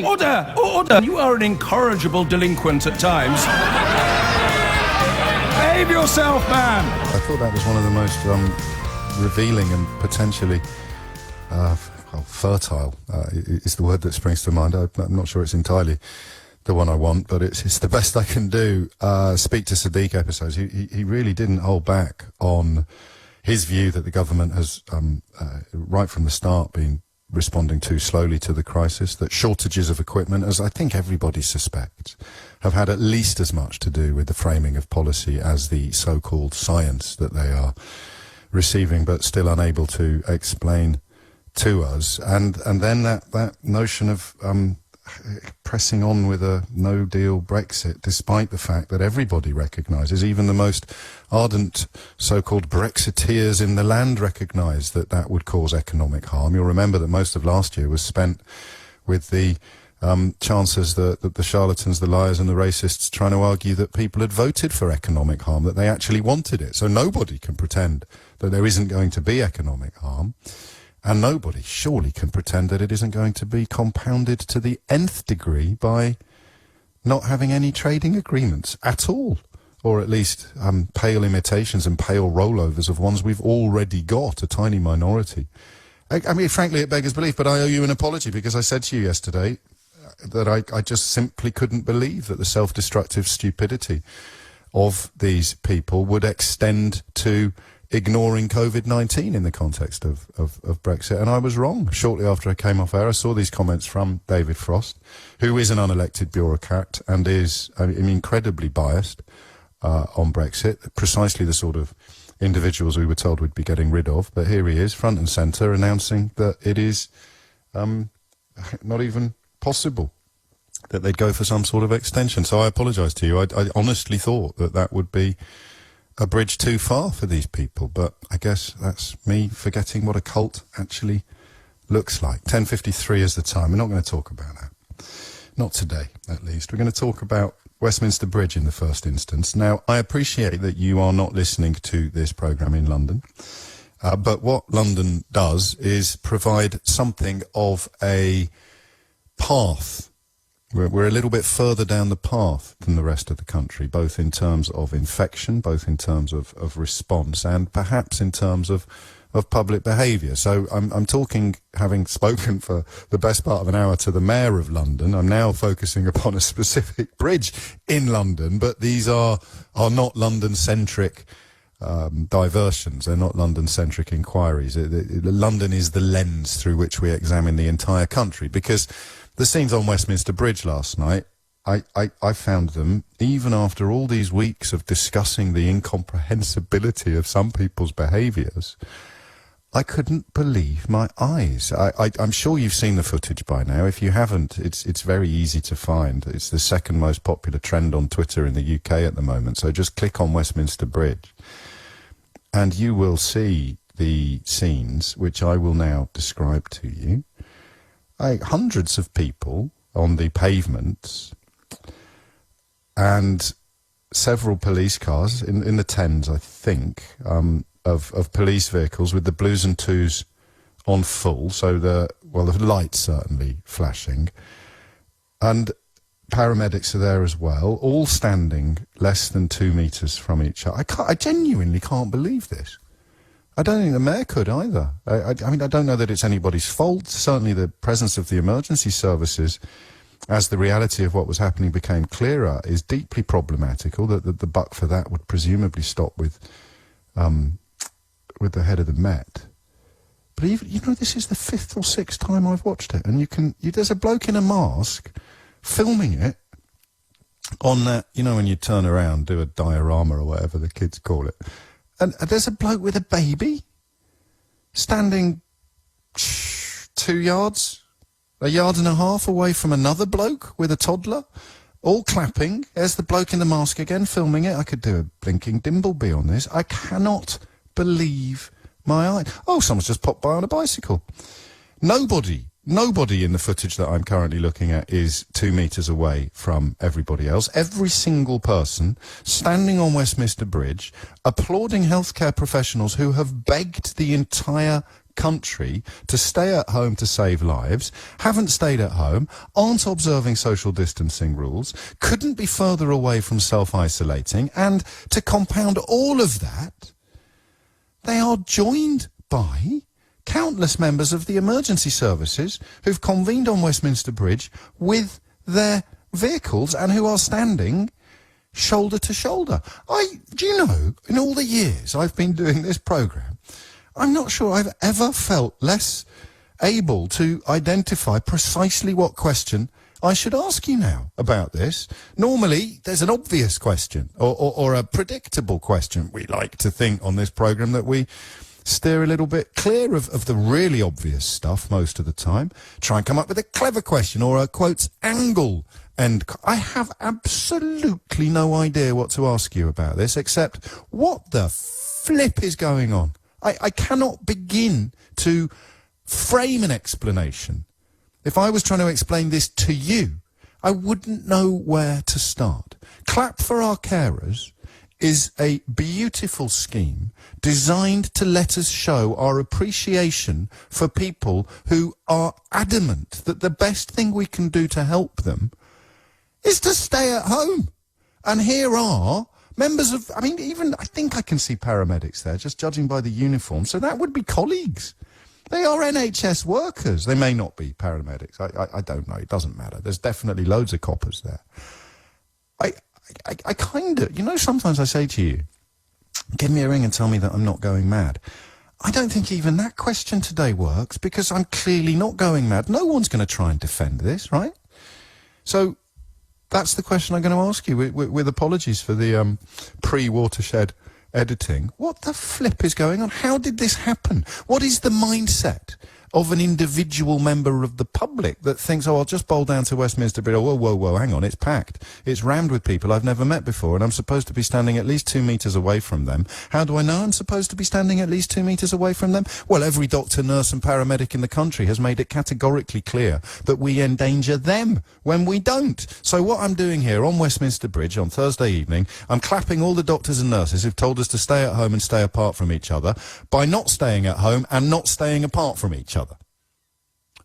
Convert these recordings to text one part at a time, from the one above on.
Order! Order! You are an incorrigible delinquent at times. Behave yourself, man! I thought that was one of the most revealing and potentially fertile is the word that springs to mind. I'm not sure it's entirely the one I want, but it's the best I can do. Speak to Sadiq episodes. He really didn't hold back on his view that the government has, right from the start, been responding too slowly to the crisis, that shortages of equipment, as I think everybody suspects, have had at least as much to do with the framing of policy as the so-called science that they are receiving but still unable to explain to us. And then that notion of pressing on with a no-deal Brexit, despite the fact that everybody recognises, even the most ardent so-called Brexiteers in the land recognise that that would cause economic harm. You'll remember that most of last year was spent with the chances that the charlatans, the liars and the racists trying to argue that people had voted for economic harm, that they actually wanted it. So nobody can pretend that there isn't going to be economic harm. And nobody surely can pretend that it isn't going to be compounded to the nth degree by not having any trading agreements at all, or at least pale imitations and pale rollovers of ones we've already got, a tiny minority. I mean, frankly, it beggars belief, but I owe you an apology because I said to you yesterday that I just simply couldn't believe that the self-destructive stupidity of these people would extend to ignoring COVID-19 in the context of Brexit, and I was wrong. Shortly after I came off air, I saw these comments from David Frost, who is an unelected bureaucrat and is incredibly biased on Brexit, precisely the sort of individuals we were told we'd be getting rid of, but here he is, front and centre, announcing that it is not even possible that they'd go for some sort of extension. So I apologise to you. I honestly thought that would be a bridge too far for these people, but I guess that's me forgetting what a cult actually looks like. 10:53 is the time. We're not going to talk about that. Not today, at least. We're going to talk about Westminster Bridge in the first instance. Now, I appreciate that you are not listening to this programme in London, but what London does is provide something of a path. We're a little bit further down the path than the rest of the country, both in terms of infection, both in terms of response, and perhaps in terms of public behaviour. So I'm talking, having spoken for the best part of an hour to the Mayor of London, I'm now focusing upon a specific bridge in London, but these are not London-centric diversions. They're not London-centric inquiries. London is the lens through which we examine the entire country, because the scenes on Westminster Bridge last night, I found them, even after all these weeks of discussing the incomprehensibility of some people's behaviours, I couldn't believe my eyes. I'm sure you've seen the footage by now. If you haven't, it's very easy to find. It's the second most popular trend on Twitter in the UK at the moment. So just click on Westminster Bridge and you will see the scenes, which I will now describe to you. Hundreds of people on the pavements and several police cars in the tens, I think, of police vehicles with the blues and twos on full, so the lights certainly flashing, and paramedics are there as well, all standing less than 2 metres from each other. I genuinely can't believe this. I don't think the Mayor could either. I mean, I don't know that it's anybody's fault. Certainly the presence of the emergency services, as the reality of what was happening became clearer, is deeply problematical. That the buck for that would presumably stop with the head of the Met. But even, this is the 5th or 6th time I've watched it, and there's a bloke in a mask filming it on that, when you turn around, do a diorama or whatever the kids call it. And there's a bloke with a baby standing 2 yards, a yard and a half away from another bloke with a toddler, all clapping. There's the bloke in the mask again filming it. I could do a blinking Dimbleby on this. I cannot believe my eyes. Oh, someone's just popped by on a bicycle. Nobody in the footage that I'm currently looking at is 2 metres away from everybody else. Every single person standing on Westminster Bridge, applauding healthcare professionals who have begged the entire country to stay at home to save lives, haven't stayed at home, aren't observing social distancing rules, couldn't be further away from self-isolating, and to compound all of that, they are joined by countless members of the emergency services who've convened on Westminster Bridge with their vehicles and who are standing shoulder to shoulder. Do you know, in all the years I've been doing this programme, I'm not sure I've ever felt less able to identify precisely what question I should ask you now about this. Normally, there's an obvious question or a predictable question. We like to think on this programme that we steer a little bit clear of the really obvious stuff most of the time. Try and come up with a clever question or a, quotes, angle. And I have absolutely no idea what to ask you about this, except what the flip is going on? I cannot begin to frame an explanation. If I was trying to explain this to you, I wouldn't know where to start. Clap for Our Carers is a beautiful scheme designed to let us show our appreciation for people who are adamant that the best thing we can do to help them is to stay at home. And here are members of, I think I can see paramedics there, just judging by the uniform, so that would be colleagues. They are NHS workers. They may not be paramedics. I don't know. It doesn't matter. There's definitely loads of coppers there. I kind of, sometimes I say to you, give me a ring and tell me that I'm not going mad. I don't think even that question today works because I'm clearly not going mad. No one's going to try and defend this, right? So that's the question I'm going to ask you with apologies for the pre-watershed editing. What the flip is going on? How did this happen? What is the mindset of an individual member of the public that thinks, oh, I'll just bowl down to Westminster Bridge. Oh, whoa, hang on, it's packed. It's rammed with people I've never met before, and I'm supposed to be standing at least 2 metres away from them. How do I know I'm supposed to be standing at least 2 metres away from them? Well, every doctor, nurse and paramedic in the country has made it categorically clear that we endanger them when we don't. So what I'm doing here on Westminster Bridge on Thursday evening, I'm clapping all the doctors and nurses who've told us to stay at home and stay apart from each other by not staying at home and not staying apart from each other.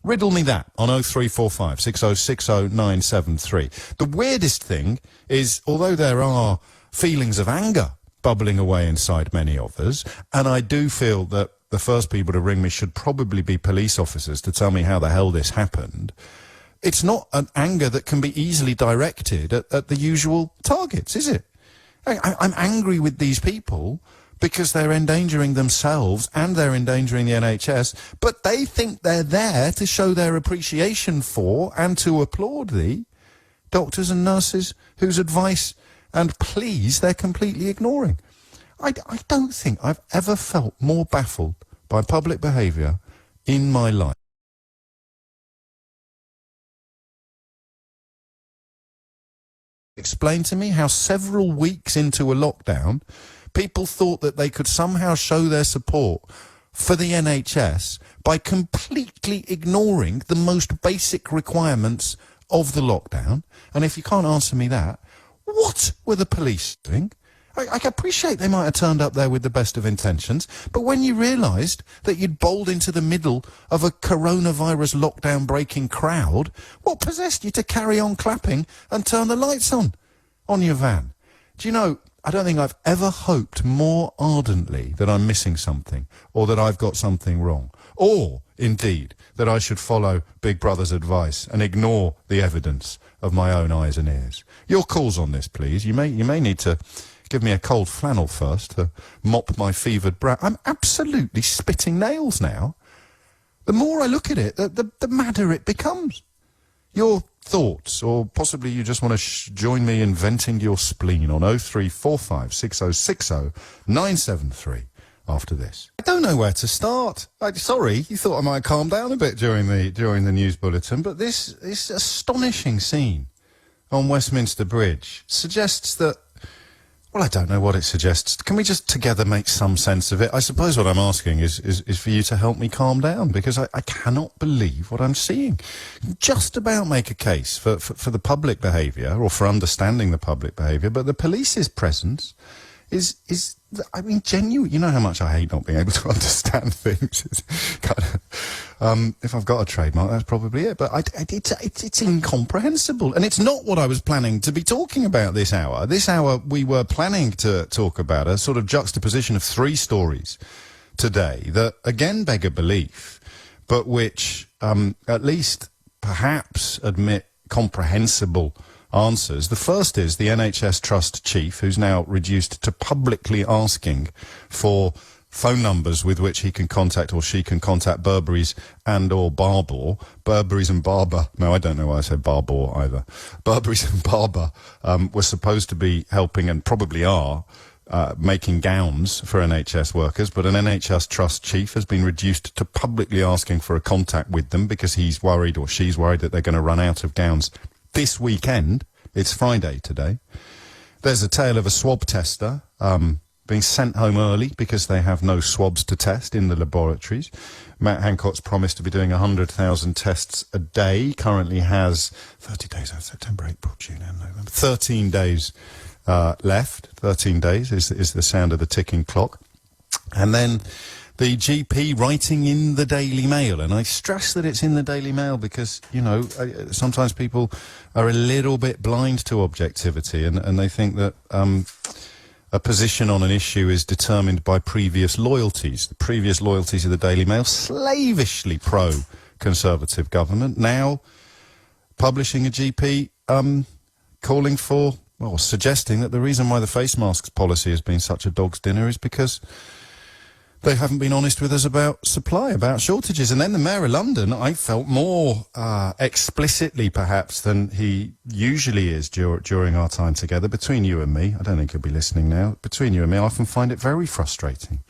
Riddle me that on 0345 6060 973. The weirdest thing is, although there are feelings of anger bubbling away inside many of us, and I do feel that the first people to ring me should probably be police officers to tell me how the hell this happened, it's not an anger that can be easily directed at the usual targets, is it? I'm angry with these people because they're endangering themselves and they're endangering the NHS, but they think they're there to show their appreciation for and to applaud the doctors and nurses whose advice and pleas they're completely ignoring. I don't think I've ever felt more baffled by public behaviour in my life. Explain to me how several weeks into a lockdown, people thought that they could somehow show their support for the NHS by completely ignoring the most basic requirements of the lockdown. And if you can't answer me that, what were the police doing? I appreciate they might have turned up there with the best of intentions, but when you realised that you'd bowled into the middle of a coronavirus lockdown-breaking crowd, what possessed you to carry on clapping and turn the lights on your van? Do you know, I don't think I've ever hoped more ardently that I'm missing something, or that I've got something wrong, or, indeed, that I should follow Big Brother's advice and ignore the evidence of my own eyes and ears. Your calls on this, please. You may need to give me a cold flannel first to mop my fevered brow. I'm absolutely spitting nails now. The more I look at it, the madder it becomes. Your thoughts, or possibly you just want to join me in venting your spleen on 0345 6060 973 after this. I don't know where to start. Sorry, you thought I might calm down a bit during the news bulletin, but this astonishing scene on Westminster Bridge suggests that, well, I don't know what it suggests. Can we just together make some sense of it? I suppose what I'm asking is for you to help me calm down, because I cannot believe what I'm seeing. Just about make a case for the public behaviour, or for understanding the public behaviour, but the police's presence I mean, genuine. You know how much I hate not being able to understand things. It's kind of, if I've got a trademark, that's probably it. But it's incomprehensible, and it's not what I was planning to be talking about this hour. This hour, we were planning to talk about a sort of juxtaposition of three stories today that again beg a belief, but which at least perhaps admit comprehensible answers. The first is the NHS Trust Chief, who's now reduced to publicly asking for phone numbers with which he can contact or she can contact Burberry's and or Barbour. Burberry's and Barbour. No, I don't know why I said Barbour either. Burberry's and Barbour were supposed to be helping and probably are making gowns for NHS workers, but an NHS Trust Chief has been reduced to publicly asking for a contact with them because he's worried or she's worried that they're going to run out of gowns this weekend. It's Friday today. There's a tale of a swab tester being sent home early because they have no swabs to test in the laboratories. Matt Hancock's promised to be doing 100,000 tests a day. Currently has 30 days out of September, April, June and November. 13 days left. 13 days is the sound of the ticking clock. And then the GP writing in the Daily Mail, and I stress that it's in the Daily Mail because, you know, sometimes people are a little bit blind to objectivity and they think that a position on an issue is determined by previous loyalties. The previous loyalties of the Daily Mail, slavishly pro-Conservative government, now publishing a GP calling for, well, suggesting that the reason why the face masks policy has been such a dog's dinner is because they haven't been honest with us about supply, about shortages. And then the Mayor of London, I felt more explicitly perhaps than he usually is during our time together. Between you and me, I don't think he'll be listening now, between you and me, I often find it very frustrating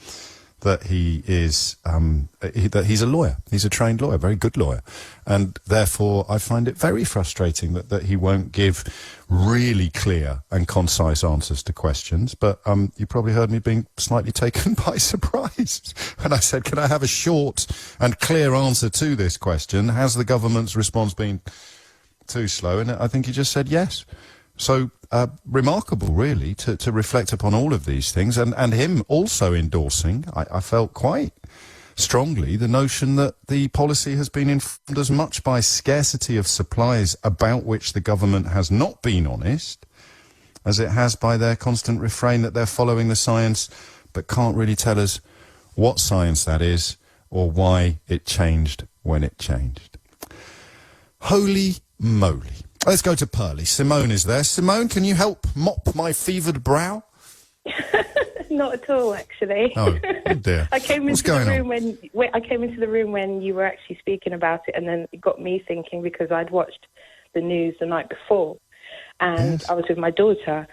that he is, that he's a lawyer. He's a trained lawyer, very good lawyer. And therefore, I find it very frustrating that he won't give really clear and concise answers to questions. But you probably heard me being slightly taken by surprise when I said, can I have a short and clear answer to this question? Has the government's response been too slow? And I think he just said yes. So remarkable, really, to reflect upon all of these things, and him also endorsing, I felt quite strongly, the notion that the policy has been informed as much by scarcity of supplies about which the government has not been honest, as it has by their constant refrain that they're following the science, but can't really tell us what science that is or why it changed when it changed. Holy moly. Let's go to Pearly. Simone is there. Simone, can you help mop my fevered brow? Not at all, actually. Oh dear. I came into the room when you were actually speaking about it, and then it got me thinking because I'd watched the news the night before, and I was with my daughter,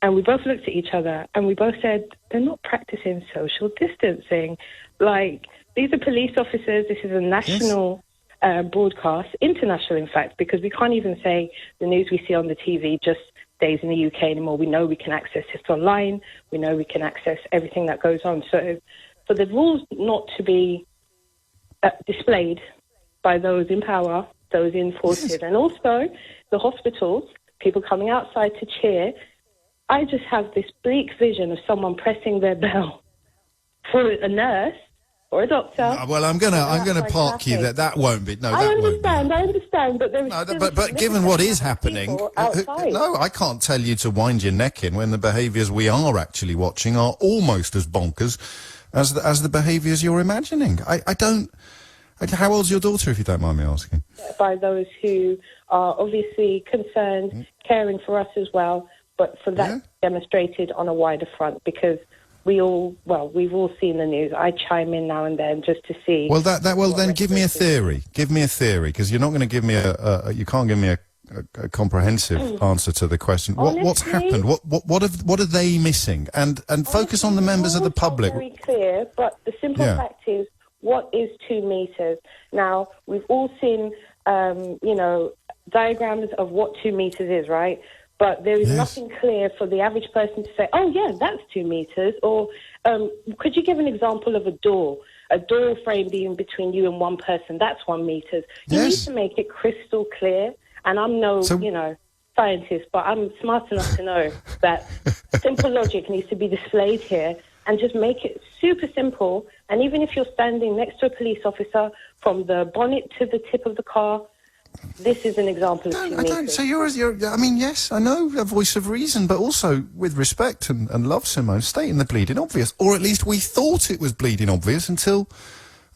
and we both looked at each other, and we both said, they're not practicing social distancing. Like, these are police officers. This is a national broadcast, international in fact, because we can't even say the news we see on the TV just stays in the UK anymore. We know we can access it online. We know we can access everything that goes on. So for the rules not to be displayed by those in power, those in forces, and also the hospitals, people coming outside to cheer, I just have this bleak vision of someone pressing their bell for a nurse or a doctor. No, well, I'm gonna park you. That won't be. No, I that won't be. I understand, but there is. No, but given what is happening, no, I can't tell you to wind your neck in when the behaviours we are actually watching are almost as bonkers as the behaviours you're imagining. I don't. How old's your daughter, if you don't mind me asking? By those who are obviously concerned, caring for us as well, but for that demonstrated on a wider front, because we've all seen the news. I chime in now and then just to see. Well, then give me a theory. Give me a theory, because you're not going to give me you can't give me a comprehensive answer to the question. What's happened? What are they missing? And focus on the members of the public. Very clear, but the simple fact is, what is 2 meters? Now, we've all seen, diagrams of what 2 meters is, right? But there is nothing clear for the average person to say, oh, yeah, that's 2 meters. Or could you give an example of a door frame being between you and one person? That's 1 meter. You need to make it crystal clear. And I'm no, scientist, but I'm smart enough to know that simple logic needs to be displayed here and just make it super simple. And even if you're standing next to a police officer, from the bonnet to the tip of the car, this is an example of I humility. don't. So I mean, yes, I know a voice of reason, but also with respect and love, Simone, stating the bleeding obvious, or at least we thought it was bleeding obvious until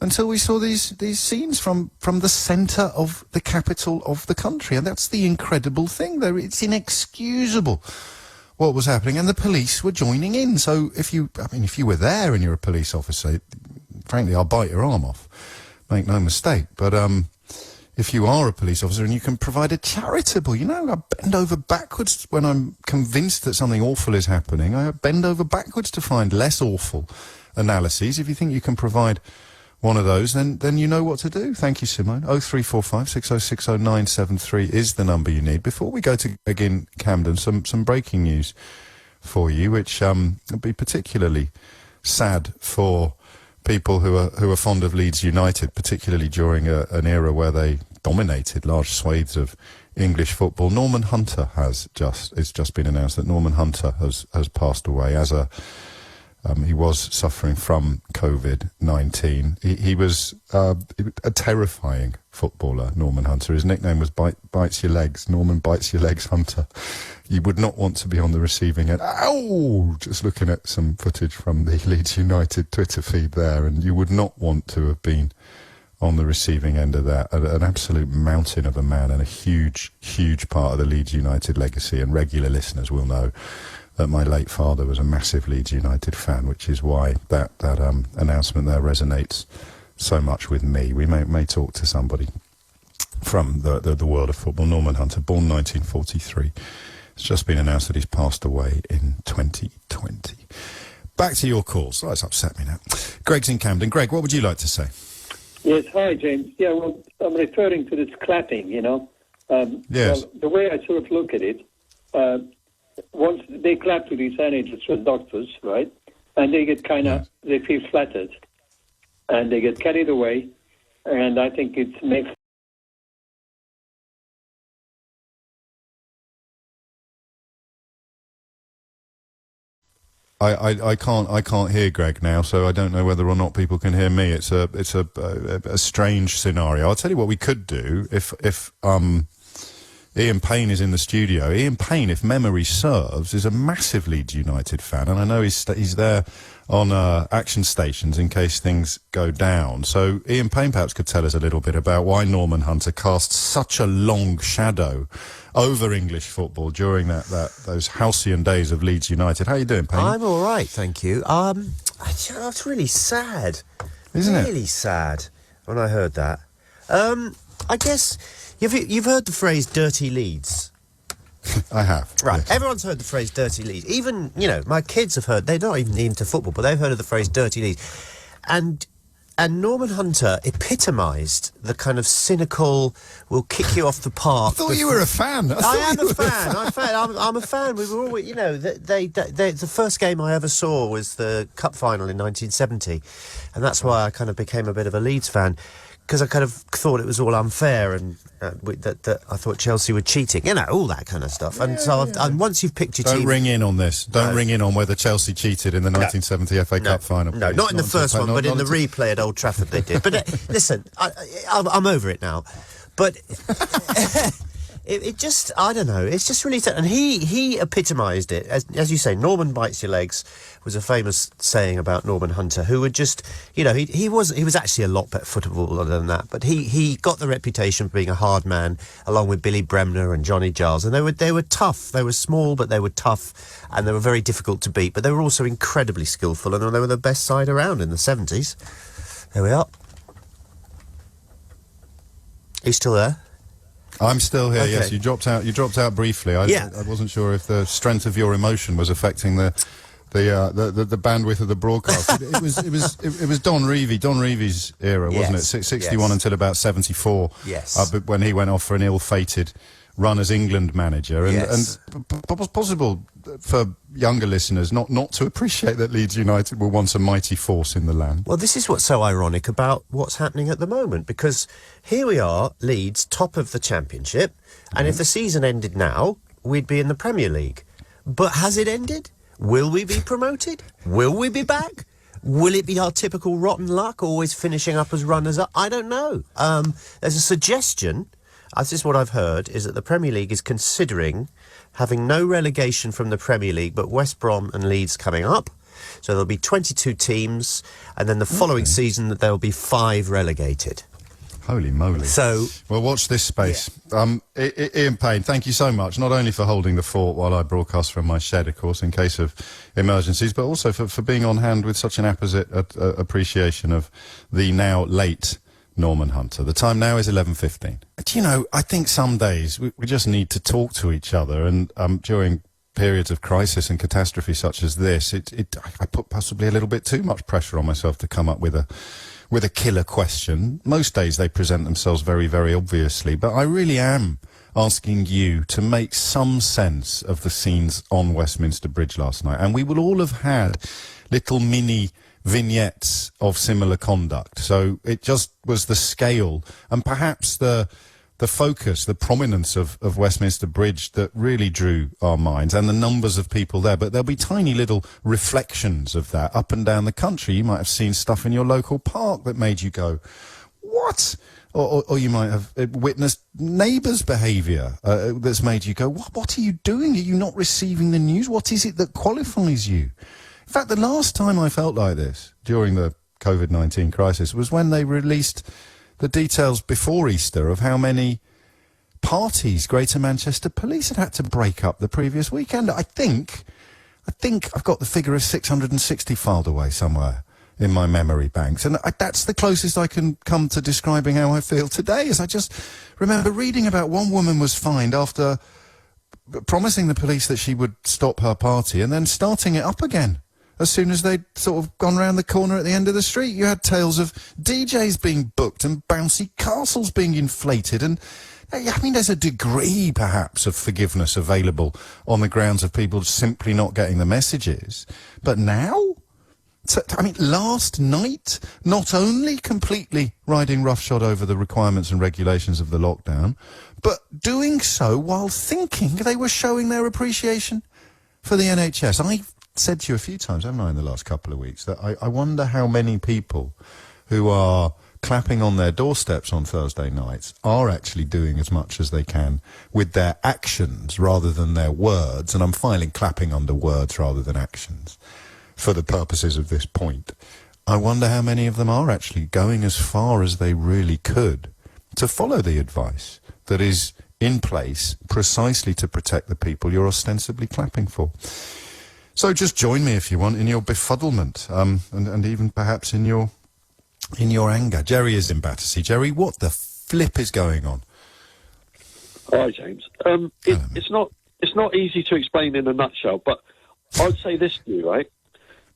we saw these scenes from the centre of the capital of the country, and that's the incredible thing. There, it's inexcusable what was happening, and the police were joining in. So if you were there and you're a police officer, frankly, I'll bite your arm off. Make no mistake, but if you are a police officer and you can provide a charitable, I bend over backwards when I'm convinced that something awful is happening. I bend over backwards to find less awful analyses. If you think you can provide one of those, then you know what to do. Thank you, Simone. 0345 6060 973 is the number you need. Before we go to Greg in Camden, some breaking news for you, which will be particularly sad for people who are fond of Leeds United, particularly during an era where they dominated large swathes of English football. Norman Hunter it's just been announced that Norman Hunter has passed away as he was suffering from COVID-19. He was a terrifying footballer, Norman Hunter. His nickname was Bites Your Legs. Norman Bites Your Legs Hunter. You would not want to be on the receiving end. Ow! Just looking at some footage from the Leeds United Twitter feed there, and you would not want to have been on the receiving end of that. An absolute mountain of a man and a huge, huge part of the Leeds United legacy, and regular listeners will know that my late father was a massive Leeds United fan, which is why that announcement there resonates so much with me. We may talk to somebody from the world of football. Norman Hunter, born 1943. It's just been announced that he's passed away in 2020. Back to your calls. Oh, that's upset me now. Greg's in Camden. Greg, what would you like to say? Yes, hi, James. Yeah, well, I'm referring to this clapping, Yes. Well, the way I sort of look at it, once they clap to these NHS doctors, right, and they get they feel flattered, and they get carried away, and I think it makes... I can't hear Greg now, so I don't know whether or not people can hear me. It's a strange scenario. I'll tell you what we could do if Ian Payne is in the studio. Ian Payne, if memory serves, is a massive Leeds United fan, and I know he's there on action stations in case things go down. So Ian Payne perhaps could tell us a little bit about why Norman Hunter cast such a long shadow over English football during those halcyon days of Leeds United. How you doing, Payne? I'm all right, thank you. It's really sad, isn't it? Really sad when I heard that. I guess you've heard the phrase "dirty Leeds." I have. Right. Yes. Everyone's heard the phrase "dirty Leeds." Even my kids have heard. They're not even into football, but they've heard of the phrase "dirty Leeds," and Norman Hunter epitomised the kind of cynical, "we'll kick you off the park." I thought you were a fan. I am a fan. I'm a fan. We were always, the first game I ever saw was the cup final in 1970, and that's why I kind of became a bit of a Leeds fan, because I kind of thought it was all unfair and that I thought Chelsea were cheating, all that kind of stuff. And and once you've picked your team... Don't ring in on this. Don't ring in on whether Chelsea cheated in the 1970 FA Cup final. No, not in the first one, but in the replay at Old Trafford they did. But listen, I'm over it now. But... It just, I don't know, it's just really sad. And he epitomised it. As you say, Norman bites your legs was a famous saying about Norman Hunter, who would just, he was actually a lot better footballer than that, but he got the reputation for being a hard man, along with Billy Bremner and Johnny Giles. And they were tough. They were small, but they were tough, and they were very difficult to beat. But they were also incredibly skillful, and they were the best side around in the 70s. There we are. Are you still there? I'm still here. Okay. Yes, you dropped out briefly. I wasn't sure if the strength of your emotion was affecting the bandwidth of the broadcast. it was Don Reevy's era, wasn't it? 61 until about 74. Yes. When he went off for an ill-fated run as England manager, and possible for younger listeners not to appreciate that Leeds United were once a mighty force in the land. Well, this is what's so ironic about what's happening at the moment, because here we are, Leeds, top of the Championship, and if the season ended now, we'd be in the Premier League. But has it ended? Will we be promoted? Will we be back? Will it be our typical rotten luck, always finishing up as runners-up? I don't know. There's a suggestion, this is what I've heard, is that the Premier League is considering having no relegation from the Premier League, but West Brom and Leeds coming up. So there'll be 22 teams, and then the following season that there'll be 5 relegated. Holy moly. So, well, watch this space. Ian Payne, thank you so much, not only for holding the fort while I broadcast from my shed, of course, in case of emergencies, but also for being on hand with such an apposite appreciation of the now late Norman Hunter. The time now is 11:15. Do you know, I think some days we just need to talk to each other, and during periods of crisis and catastrophe such as this, I put possibly a little bit too much pressure on myself to come up with a killer question. Most days they present themselves very, very obviously, but I really am asking you to make some sense of the scenes on Westminster Bridge last night. And we will all have had little mini vignettes of similar conduct. So it just was the scale and perhaps the focus, the prominence of Westminster Bridge that really drew our minds, and the numbers of people there. But there'll be tiny little reflections of that up and down the country. You might have seen stuff in your local park that made you go, what? Or you might have witnessed neighbours' behaviour that's made you go, what are you doing? Are you not receiving the news? What is it that qualifies you? In fact, the last time I felt like this during the COVID-19 crisis was when they released the details before Easter of how many parties Greater Manchester Police had to break up the previous weekend. I think I've got the figure of 660 filed away somewhere in my memory banks, and that's the closest I can come to describing how I feel today. As I just remember reading about one woman was fined after promising the police that she would stop her party and then starting it up again as soon as they'd sort of gone round the corner at the end of the street. You had tales of DJs being booked and bouncy castles being inflated. And, I mean, there's a degree, perhaps, of forgiveness available on the grounds of people simply not getting the messages. But now? I mean, last night, not only completely riding roughshod over the requirements and regulations of the lockdown, but doing so while thinking they were showing their appreciation for the NHS. I've said to you a few times, haven't I, in the last couple of weeks, that I wonder how many people who are clapping on their doorsteps on Thursday nights are actually doing as much as they can with their actions rather than their words. And I'm filing clapping under words rather than actions for the purposes of this point. I wonder how many of them are actually going as far as they really could to follow the advice that is in place precisely to protect the people you're ostensibly clapping for. So just join me if you want in your befuddlement, and even perhaps in your anger. Jerry is in Battersea. Jerry, what the flip is going on? Hi, James. It's not easy to explain in a nutshell, but I'd say this to you, right?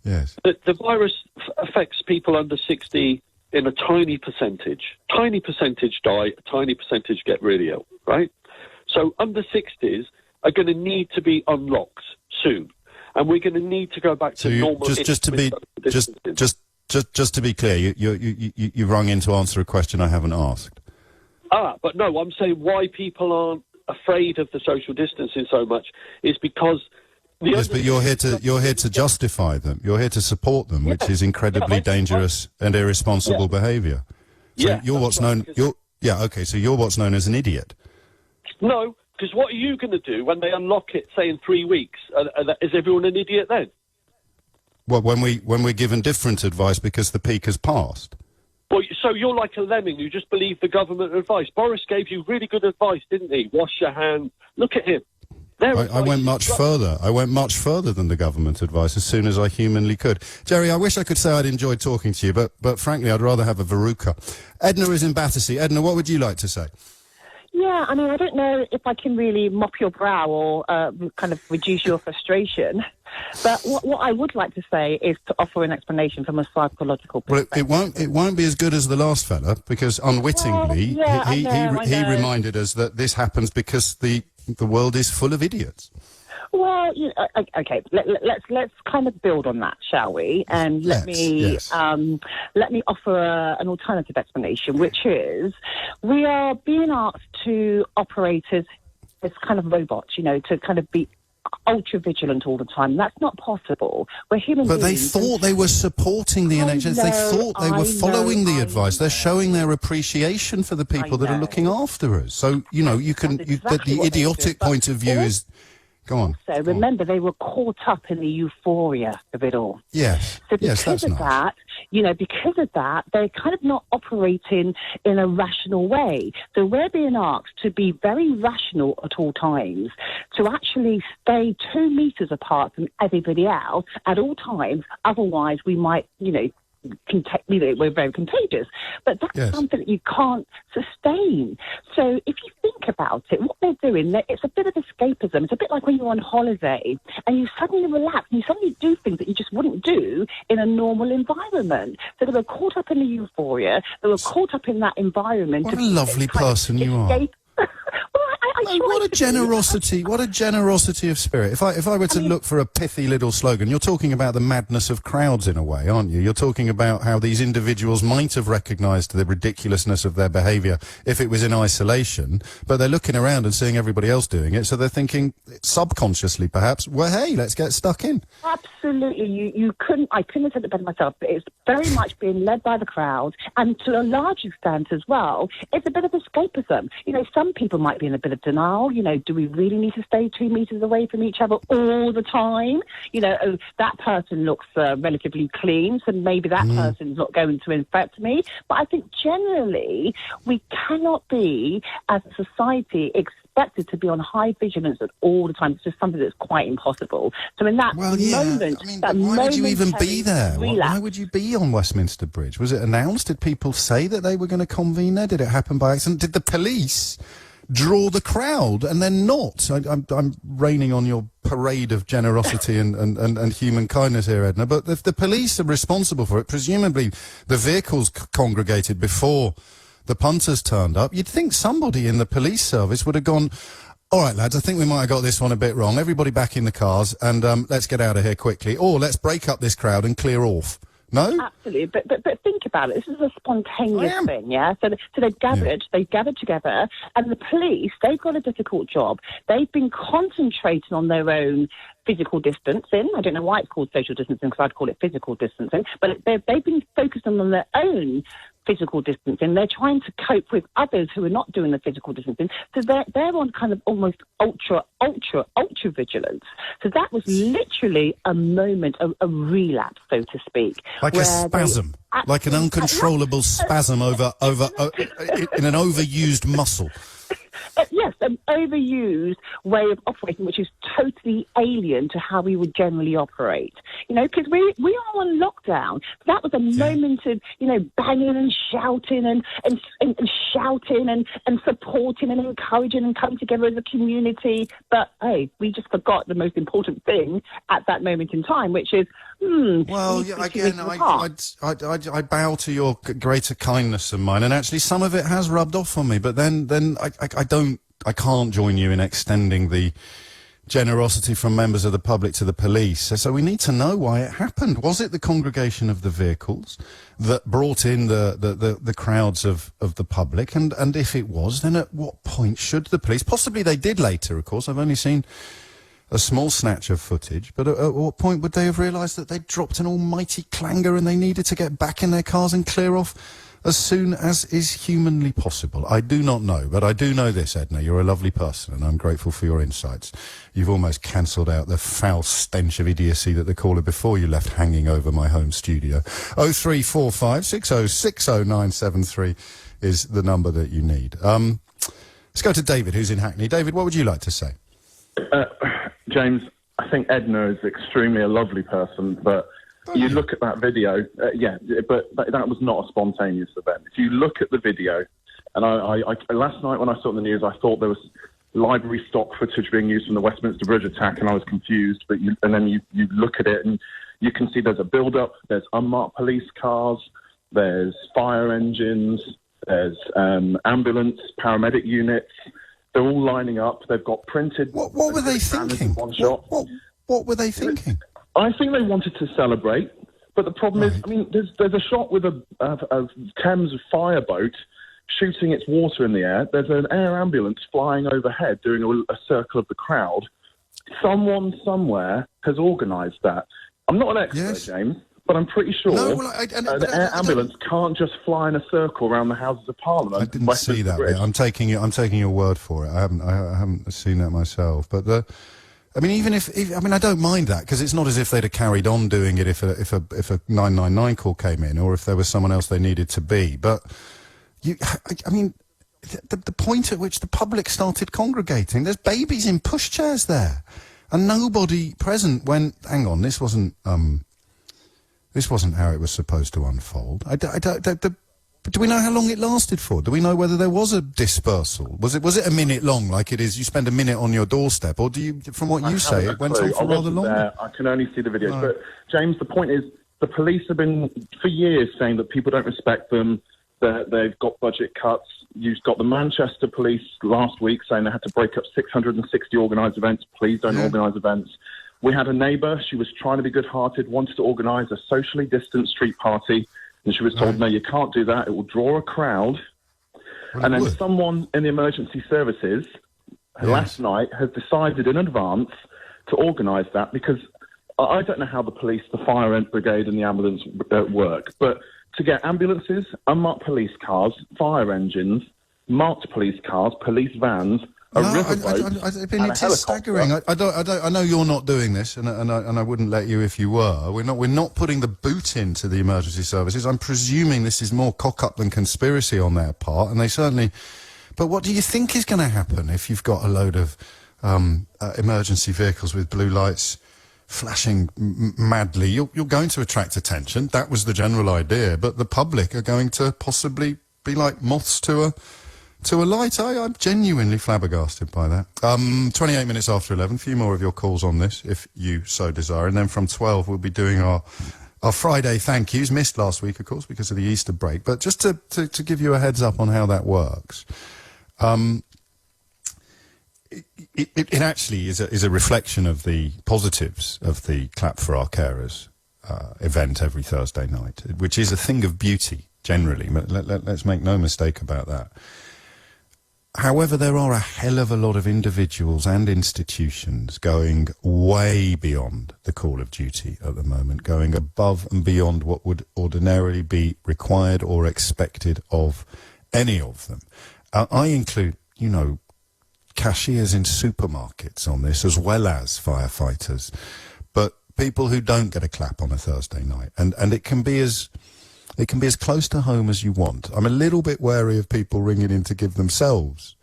Yes. The virus affects people under 60 in a tiny percentage. Tiny percentage die, a tiny percentage get really ill, right? So under 60s are going to need to be unlocked soon. And we're going to need to go back to normal. Just to be clear, you rung in to answer a question I haven't asked. But no, I'm saying why people aren't afraid of the social distancing so much is because. Yes, but you're here to justify them. You're here to support them, which is incredibly dangerous and irresponsible behaviour. So you're what's known. So you're what's known as an idiot. No. Because what are you going to do when they unlock it, say, in 3 weeks? Is everyone an idiot then? Well, when we're given different advice because the peak has passed. Well, so you're like a lemming. You just believe the government advice. Boris gave you really good advice, didn't he? Wash your hands. Look at him. I went much further. I went much further than the government advice as soon as I humanly could. Jerry, I wish I could say I'd enjoyed talking to you, but frankly, I'd rather have a Veruca. Edna is in Battersea. Edna, what would you like to say? Yeah, I mean, I don't know if I can really mop your brow or kind of reduce your frustration, but what I would like to say is to offer an explanation from a psychological perspective. Well, it won't be as good as the last fella, because unwittingly he reminded us that this happens because the world is full of idiots. Well, okay. Let's kind of build on that, shall we? And let me offer an alternative explanation, which is we are being asked to operate as as kind of robots, to kind of be ultra vigilant all the time. That's not possible. We're human beings. But they thought they were supporting the NHS. They thought they were following the advice. They're showing their appreciation for the people that are looking after us. So, the idiotic point of view is... Go on. So remember, they were caught up in the euphoria of it all. Yes. So because of that, they're kind of not operating in a rational way. So we're being asked to be very rational at all times, to actually stay 2 meters apart from everybody else at all times. Otherwise, we might, we're very contagious. But that's something that you can't sustain. So if you think about it, what they're doing, it's a bit of escapism. It's a bit like when you're on holiday and you suddenly relax and you suddenly do things that you just wouldn't do in a normal environment. So they were caught up in the euphoria. They were caught up in that environment. What a lovely person you are. What a generosity! What a generosity of spirit. If I were to look for a pithy little slogan, you're talking about the madness of crowds in a way, aren't you? You're talking about how these individuals might have recognised the ridiculousness of their behaviour if it was in isolation, but they're looking around and seeing everybody else doing it, so they're thinking subconsciously, perhaps, well, hey, let's get stuck in. Absolutely, I couldn't have said it better myself. But it's very much being led by the crowd, and to a large extent as well, it's a bit of escapism. Some people might be in a bit of denial. Do we really need to stay 2 meters away from each other all the time? That person looks relatively clean, so maybe that person's not going to infect me. But I think generally we cannot be, as a society, expected to be on high vigilance at all the time. It's just something that's quite impossible. So in that moment... why would you even be there? Why would you be on Westminster Bridge? Was it announced? Did people say that they were going to convene there? Did it happen by accident? Did the police draw the crowd and then not? I'm raining on your parade of generosity and human kindness here, Edna, but if the police are responsible for it, presumably the vehicles congregated before the punters turned up, you'd think somebody in the police service would have gone, all right, lads, I think we might have got this one a bit wrong. Everybody back in the cars and let's get out of here quickly. Or let's break up this crowd and clear off. No? Absolutely, but think about it. This is a spontaneous thing, yeah? So they've gathered together, and the police, they've got a difficult job. They've been concentrating on their own physical distancing. I don't know why it's called social distancing, because I'd call it physical distancing, but they've been focusing on their own physical distancing. They're trying to cope with others who are not doing the physical distancing. So they're on kind of almost ultra vigilance. So that was literally a moment, a relapse, so to speak. Like a spasm, like an uncontrollable spasm over in an overused muscle. Yes, an overused way of operating, which is totally alien to how we would generally operate. Because we are on lockdown. That was a moment of, banging and shouting and shouting and supporting and encouraging and coming together as a community. But, hey, we just forgot the most important thing at that moment in time, which is, well, again, I bow to your greater kindness than mine, and actually some of it has rubbed off on me, but then I can't join you in extending the generosity from members of the public to the police. So we need to know why it happened. Was it the congregation of the vehicles that brought in the crowds of the public? And if it was, then at what point should the police, possibly they did later, of course, I've only seen a small snatch of footage, but at what point would they have realised that they'd dropped an almighty clangor and they needed to get back in their cars and clear off as soon as is humanly possible? I do not know, but I do know this, Edna. You're a lovely person, and I'm grateful for your insights. You've almost cancelled out the foul stench of idiocy that the caller before you left hanging over my home studio. 0345 6060973 is the number that you need. Let's go to David, who's in Hackney. David, what would you like to say? James, I think Edna is extremely a lovely person, but you look at that video, but that was not a spontaneous event. If you look at the video, and I last night when I saw the news, I thought there was library stock footage being used from the Westminster Bridge attack, and I was confused. But then you look at it, and you can see there's a build-up. There's unmarked police cars. There's fire engines. There's ambulance, paramedic units. They're all lining up. They've got printed... What were they thinking? One shot. What were they thinking? I think they wanted to celebrate, but the problem is, I mean, there's a shot with a Thames fireboat shooting its water in the air. There's an air ambulance flying overhead doing a circle of the crowd. Someone somewhere has organised that. I'm not an expert, James, but I'm pretty sure an air ambulance can't just fly in a circle around the Houses of Parliament. I didn't see that bit. I'm taking your word for it. I haven't seen that myself. But I mean, even if I don't mind that, because it's not as if they'd have carried on doing it if a 999 call came in, or if there was someone else they needed to be. But I mean, the point at which the public started congregating, there's babies in pushchairs there, and nobody present when. Hang on, this wasn't how it was supposed to unfold. Do we know how long it lasted for? Do we know whether there was a dispersal? Was it a minute long, like it is? You spend a minute on your doorstep, or do you? From what you say, it went on for rather long. I can only see the videos. No. But James, the point is, the police have been for years saying that people don't respect them, that they've got budget cuts. You've got the Manchester police last week saying they had to break up 660 organised events. Please don't organise events. We had a neighbour, she was trying to be good-hearted, wanted to organise a socially distant street party, and she was told, no, you can't do that, it will draw a crowd. And then someone in the emergency services last night has decided in advance to organise that, because I don't know how the police, the fire brigade and the ambulance work, but to get ambulances, unmarked police cars, fire engines, marked police cars, police vans, it is staggering. I know you're not doing this, and I wouldn't let you if you were. We're not putting the boot into the emergency services. I'm presuming this is more cock-up than conspiracy on their part, and they certainly. But what do you think is going to happen if you've got a load of emergency vehicles with blue lights flashing madly? You're going to attract attention. That was the general idea, but the public are going to possibly be like moths to a light. I'm genuinely flabbergasted by that. 28 minutes after 11, a few more of your calls on this, if you so desire. And then from 12, we'll be doing our Friday thank yous. Missed last week, of course, because of the Easter break. But just to give you a heads up on how that works, it actually is a reflection of the positives of the Clap for Our Carers event every Thursday night, which is a thing of beauty, generally. Let's make no mistake about that. However, there are a hell of a lot of individuals and institutions going way beyond the call of duty at the moment, going above and beyond what would ordinarily be required or expected of any of them. I include, cashiers in supermarkets on this, as well as firefighters, but people who don't get a clap on a Thursday night. And it can be as close to home as you want. I'm a little bit wary of people ringing in to give themselves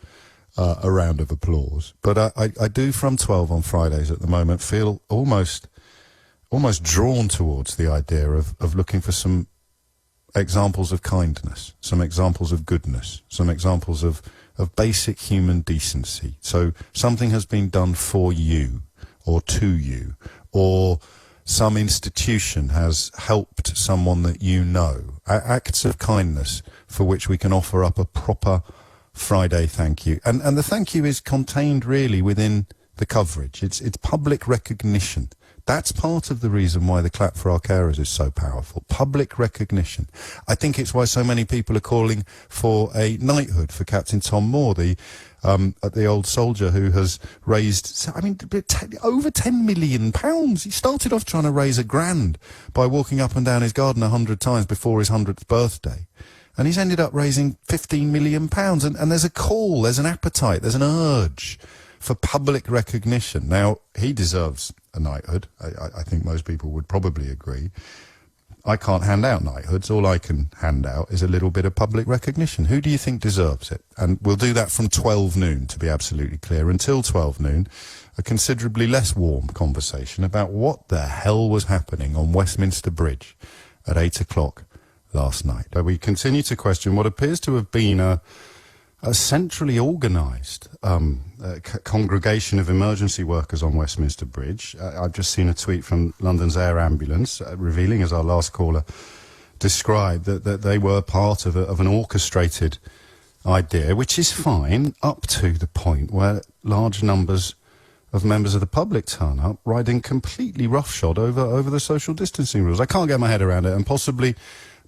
a round of applause. But I do, from 12 on Fridays at the moment, feel almost drawn towards the idea of looking for some examples of kindness, some examples of goodness, some examples of basic human decency. So something has been done for you or to you, or some institution has helped someone that you know. Acts of kindness for which we can offer up a proper Friday thank you. And the thank you is contained really within the coverage. It's public recognition. That's part of the reason why the Clap for Our Carers is so powerful. Public recognition. I think it's why so many people are calling for a knighthood for Captain Tom Moore, the old soldier who has raised, over £10 million. He started off trying to raise £1,000 by walking up and down his garden 100 times before his 100th birthday. And he's ended up raising £15 million. And there's a call, there's an appetite, there's an urge for public recognition. Now, he deserves a knighthood. I think most people would probably agree. I can't hand out knighthoods. All I can hand out is a little bit of public recognition. Who do you think deserves it? And we'll do that from 12 noon, to be absolutely clear. Until 12 noon, a considerably less warm conversation about what the hell was happening on Westminster Bridge at 8 o'clock last night. We continue to question what appears to have been a centrally organised congregation of emergency workers on Westminster Bridge. I've just seen a tweet from London's Air Ambulance revealing, as our last caller described, that they were part of an orchestrated idea, which is fine up to the point where large numbers of members of the public turn up riding completely roughshod over the social distancing rules. I can't get my head around it, and possibly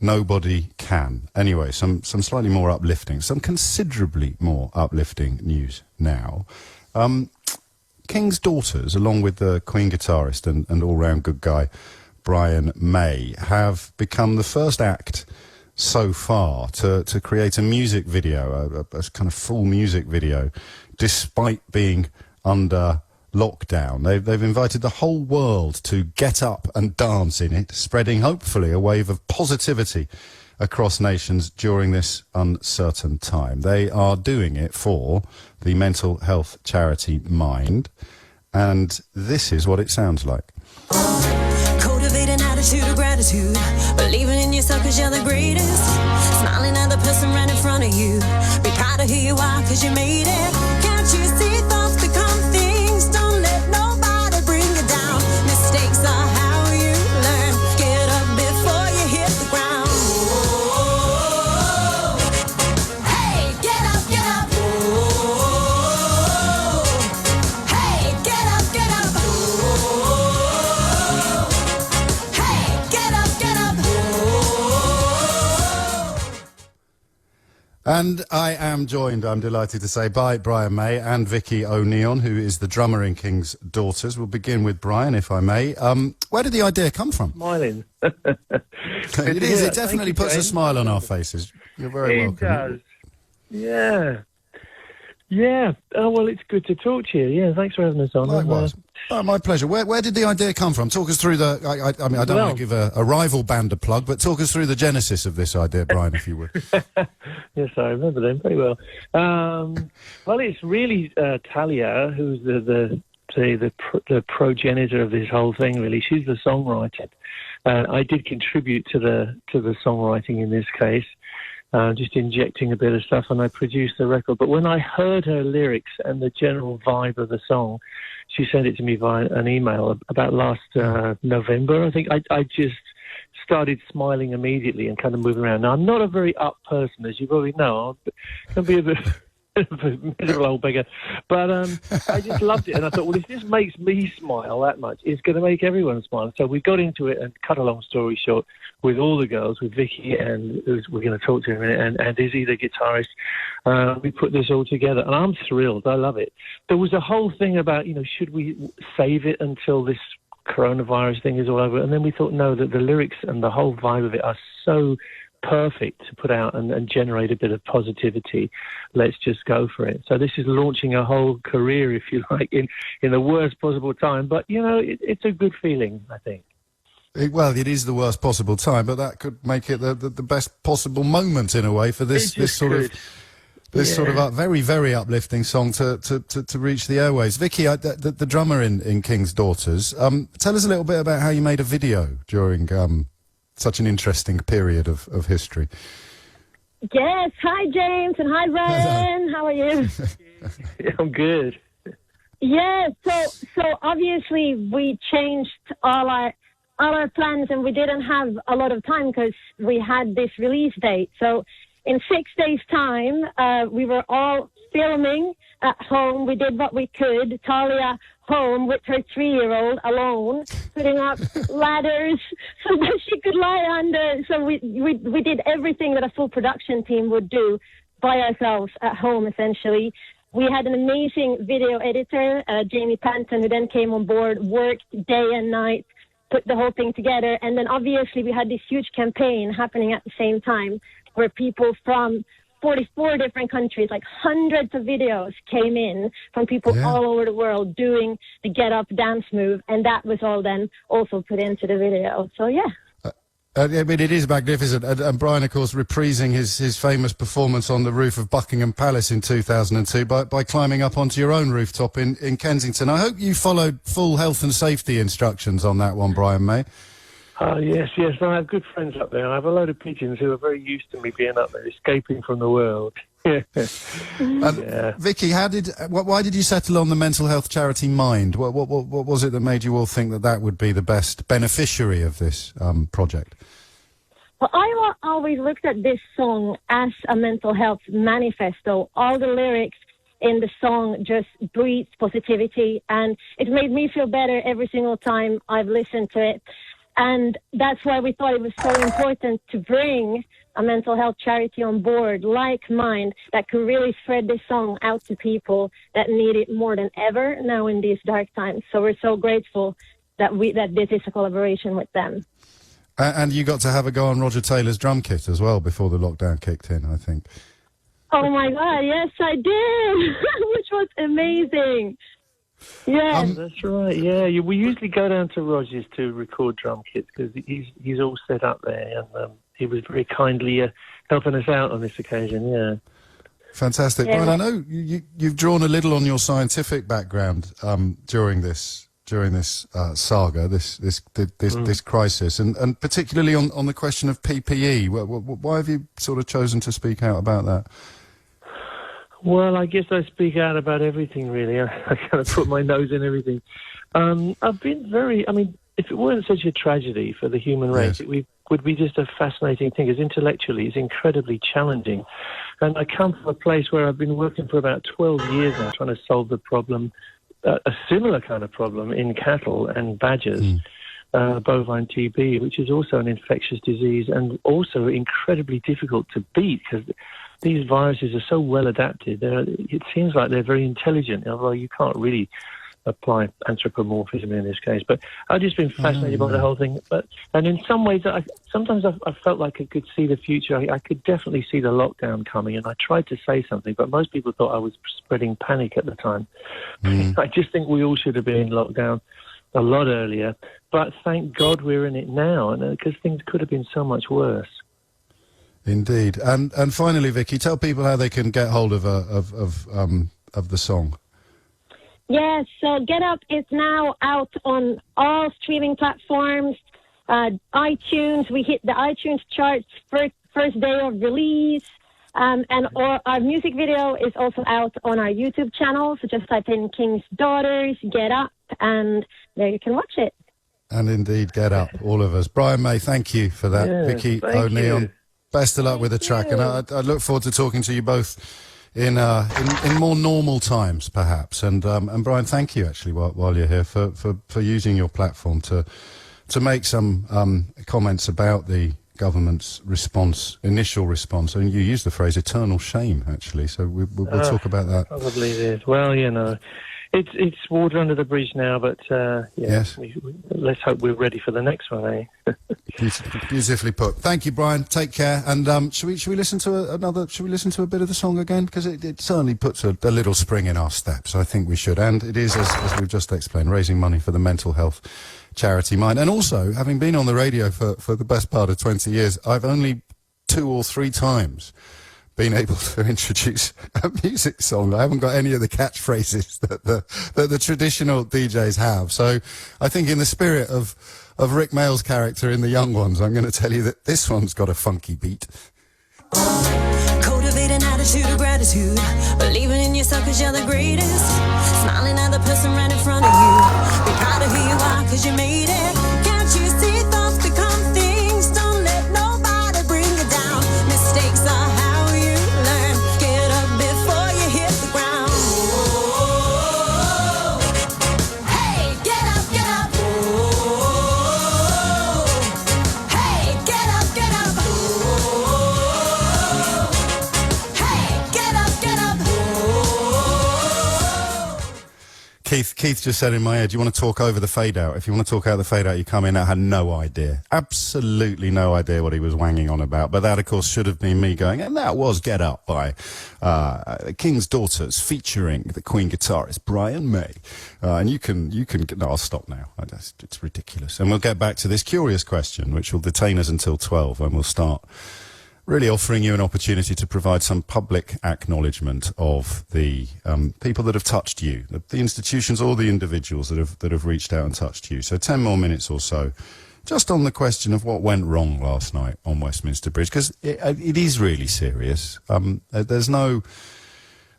nobody can. Anyway, some slightly more uplifting, some considerably more uplifting news now. King's Daughters, along with the Queen guitarist and all-round good guy Brian May, have become the first act so far to create a music video, a kind of full music video, despite being under lockdown. They've invited the whole world to get up and dance in it, spreading hopefully a wave of positivity across nations during this uncertain time. They are doing it for the mental health charity Mind, and this is what it sounds like. Cultivate an attitude of gratitude, believing in yourself because you're the greatest, smiling at the person right in front of you, be proud of who you are because you made it. Can't you see thoughts become things? Don't let nobody bring you down. Mistakes are how you learn. Get up before you hit the ground. Hey, get up, get up. Hey, get up, get up. Hey, get up, get up. And I am joined, I'm delighted to say, by Brian May and Vicky O'Neon, who is the drummer in King's Daughters. We'll begin with Brian, if I may. Where did the idea come from? Smiling. It is. It definitely puts a smile on our faces. You're very welcome. It does. Yeah. Yeah. Oh, well, it's good to talk to you. Yeah, thanks for having us on. Likewise. My pleasure. Where did the idea come from? Talk us through the... I mean, I don't want to give a rival band a plug, but talk us through the genesis of this idea, Brian, if you would. Yes, I remember them very well. Well, it's really Talia who's the progenitor of this whole thing. Really, she's the songwriter. I did contribute to the songwriting in this case, just injecting a bit of stuff, and I produced the record. But when I heard her lyrics and the general vibe of the song, she sent it to me via an email about last November. I think I just started smiling immediately and kind of moving around. Now, I'm not a very up person, as you probably know. I can be a bit of a miserable old beggar. But I just loved it. And I thought, well, if this makes me smile that much, it's going to make everyone smile. So we got into it, and cut a long story short, with all the girls, with Vicky, and we're going to talk to him in a minute, and Izzy, the guitarist. We put this all together, and I'm thrilled. I love it. There was a whole thing about, should we save it until this coronavirus thing is all over? And then we thought, no, that the lyrics and the whole vibe of it are so perfect to put out and generate a bit of positivity. Let's just go for it. So this is launching a whole career, if you like, in the worst possible time. But, it's a good feeling, I think. Well, it is the worst possible time, but that could make it the best possible moment in a way for this sort of very, very uplifting song to reach the airways. Vicky, the drummer in King's Daughters, tell us a little bit about how you made a video during such an interesting period of history. Yes, hi James and hi Ryan. How are you? Yeah, I'm good. Yeah, so obviously we changed all our plans, and we didn't have a lot of time because we had this release date. So in 6 days' time, we were all filming at home. We did what we could. Talia home with her 3-year-old alone, putting up ladders so that she could lie under. So we did everything that a full production team would do by ourselves at home, essentially. We had an amazing video editor, Jamie Panton, who then came on board, worked day and night, put the whole thing together. And then obviously we had this huge campaign happening at the same time where people from 44 different countries, like hundreds of videos came in from people all over the world doing the get up dance move. And that was all then also put into the video. So, yeah. I mean, it is magnificent. And Brian, of course, reprising his famous performance on the roof of Buckingham Palace in 2002 by climbing up onto your own rooftop in Kensington. I hope you followed full health and safety instructions on that one, Brian May. Yes. I have good friends up there. I have a load of pigeons who are very used to me being up there, escaping from the world. Vicky, why did you settle on the mental health charity Mind? What was it that made you all think that would be the best beneficiary of this project? Well, I always looked at this song as a mental health manifesto. All the lyrics in the song just breathe positivity, and it made me feel better every single time I've listened to it. And that's why we thought it was so important to bring a mental health charity on board like mine that could really spread this song out to people that need it more than ever now in these dark times. So we're so grateful that this is a collaboration with them. And you got to have a go on Roger Taylor's drum kit as well before the lockdown kicked in, I think. Oh my God, yes I did, which was amazing. Yeah, that's right. Yeah, we usually go down to Roger's to record drum kits because he's all set up there, and he was very kindly helping us out on this occasion. Yeah, fantastic. Yeah. Brian, I know you've drawn a little on your scientific background during this saga, this crisis, and particularly on the question of PPE. Why have you sort of chosen to speak out about that? Well, I guess I speak out about everything, really. I kind of put my nose in everything. I've been if it weren't such a tragedy for the human race, Yes. it would be just a fascinating thing, because intellectually it's incredibly challenging. And I come from a place where I've been working for about 12 years now trying to solve the problem, a similar kind of problem in cattle and badgers, bovine TB, which is also an infectious disease and also incredibly difficult to beat because these viruses are so well adapted. It seems like they're very intelligent, although you can't really apply anthropomorphism in this case. But I've just been fascinated by the whole thing. And in some ways, sometimes I felt like I could see the future. I could definitely see the lockdown coming, and I tried to say something, but most people thought I was spreading panic at the time. I just think we all should have been in lockdown a lot earlier. But thank God we're in it now, because things could have been so much worse. Indeed. And finally, Vicky, tell people how they can get hold of the song. Yes, so Get Up is now out on all streaming platforms. iTunes, we hit the iTunes charts first day of release. And our music video is also out on our YouTube channel. So just type in King's Daughters, Get Up, and there you can watch it. And indeed, Get Up, all of us. Brian May, thank you for that. Yeah, Vicky thank O'Neill, you. best of luck with the track. And I look forward to talking to you both in more normal times, perhaps. And Brian, thank you actually while you're here for using your platform to make some comments about the government's initial response. And you used the phrase "eternal shame," actually. So we'll talk about that. Probably it is. Well, it's water under the bridge now, but Yes. let's hope we're ready for the next one, eh? Beautifully put. Thank you, Brian. Take care. And should we listen to Should we listen to a bit of the song again? Because it certainly puts a little spring in our steps. I think we should. And it is, as we've just explained, raising money for the mental health charity Mind. And also, having been on the radio for the best part of 20 years, I've only 2 or 3 times been able to introduce a music song. I haven't got any of the catchphrases that the traditional DJs have. So I think in the spirit of Rick Mayall's character in The Young Ones, I'm going to tell you that this one's got a funky beat. Cultivate an attitude of gratitude, believing in yourself because you're the greatest, smiling at the person right in front of you, be proud of who you are because you made it. Can't you see thoughts become things? Don't let nobody bring you down. Mistakes are how you learn. Get up before you hit the ground. Hey, get up, get up. Hey, get up, get up. Hey, get up, get up. Keith just said in my ear, do you want to talk over the fade out? If you want to talk out the fade out, you come in. I had no idea. Absolutely no idea what he was wanging on about. But that, of course, should have been me going, and that was Get Up by King's Daughters, featuring the Queen guitarist Brian May. And you can, no, I'll stop now. It's ridiculous. And we'll get back to this curious question, which will detain us until 12, and we'll start really offering you an opportunity to provide some public acknowledgement of the people that have touched you, the institutions or the individuals that have reached out and touched you. So 10 more minutes or so, just on the question of what went wrong last night on Westminster Bridge, because it is really serious. There's no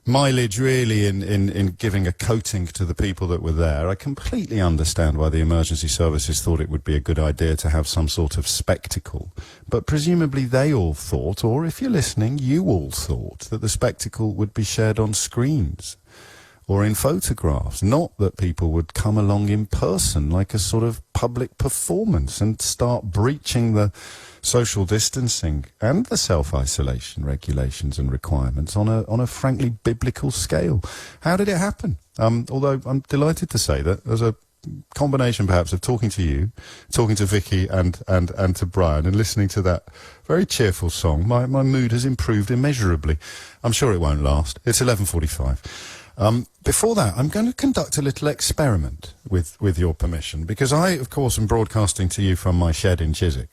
mileage really in giving a coating to the people that were there. I completely understand why the emergency services thought it would be a good idea to have some sort of spectacle, but presumably they all thought, or if you're listening, you all thought, that the spectacle would be shared on screens or in photographs, not that people would come along in person like a sort of public performance and start breaching the social distancing and the self-isolation regulations and requirements on a frankly biblical scale. How did it happen? Although I'm delighted to say that there's a combination perhaps of talking to you, talking to Vicky and to Brian, and listening to that very cheerful song, my mood has improved immeasurably. I'm sure it won't last. It's 11:45. Before that, I'm going to conduct a little experiment with your permission, because I, of course, am broadcasting to you from my shed in Chiswick.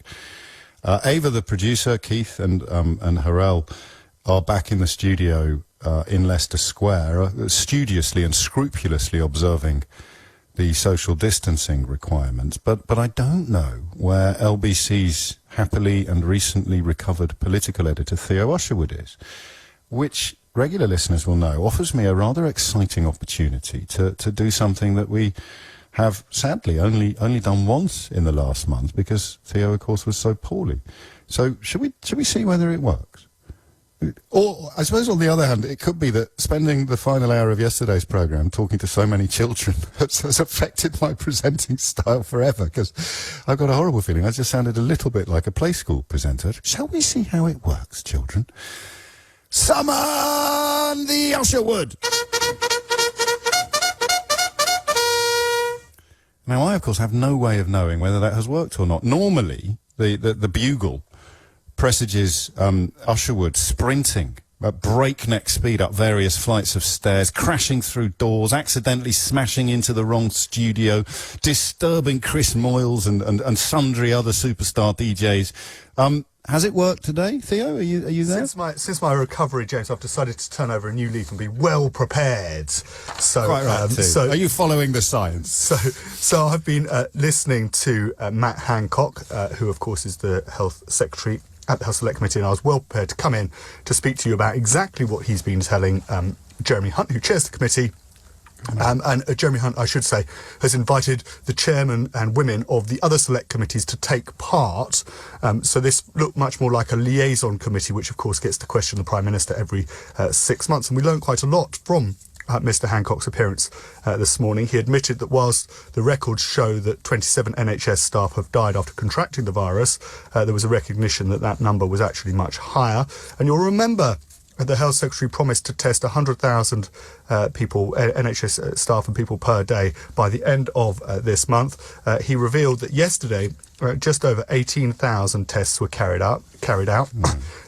Ava, the producer, Keith and Harel are back in the studio in Leicester Square, studiously and scrupulously observing the social distancing requirements. But I don't know where LBC's happily and recently recovered political editor Theo Usherwood is, which regular listeners will know offers me a rather exciting opportunity to do something that we have sadly only done once in the last month, because Theo, of course, was so poorly. So should we see whether it works? Or I suppose on the other hand, it could be that spending the final hour of yesterday's programme talking to so many children has affected my presenting style forever, because I've got a horrible feeling I just sounded a little bit like a play school presenter. Shall we see how it works, children? Summon the Usherwood! Now, I, of course, have no way of knowing whether that has worked or not. Normally, the bugle presages Usherwood sprinting at breakneck speed up various flights of stairs, crashing through doors, accidentally smashing into the wrong studio, disturbing Chris Moyles and sundry other superstar DJs. Has it worked today, Theo? Are you there? Since my recovery, James, I've decided to turn over a new leaf and be well prepared. So, quite right. So, are you following the science? So I've been listening to Matt Hancock, who of course is the Health Secretary at the Health Select Committee, and I was well prepared to come in to speak to you about exactly what he's been telling Jeremy Hunt, who chairs the committee. And Jeremy Hunt, I should say, has invited the chairman and women of the other select committees to take part. So this looked much more like a liaison committee, which of course gets to question the Prime Minister every 6 months. And we learned quite a lot from Mr Hancock's appearance this morning. He admitted that whilst the records show that 27 NHS staff have died after contracting the virus, there was a recognition that that number was actually much higher. And you'll remember the Health Secretary promised to test 100,000 people, NHS staff and people per day by the end of this month. He revealed that yesterday just over 18,000 tests were carried out.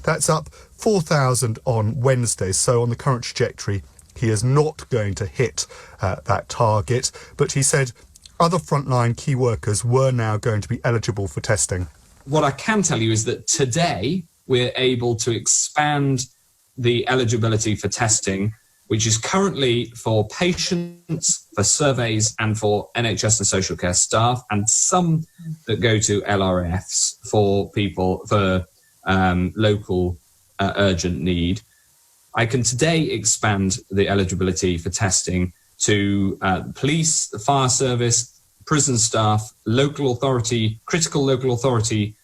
That's up 4,000 on Wednesday. So on the current trajectory, he is not going to hit that target. But he said other frontline key workers were now going to be eligible for testing. What I can tell you is that today we're able to expand the eligibility for testing, which is currently for patients, for surveys, and for NHS and social care staff, and some that go to LRFs for people for local urgent need. I can today expand the eligibility for testing to police, the fire service, prison staff, local authority, critical local authority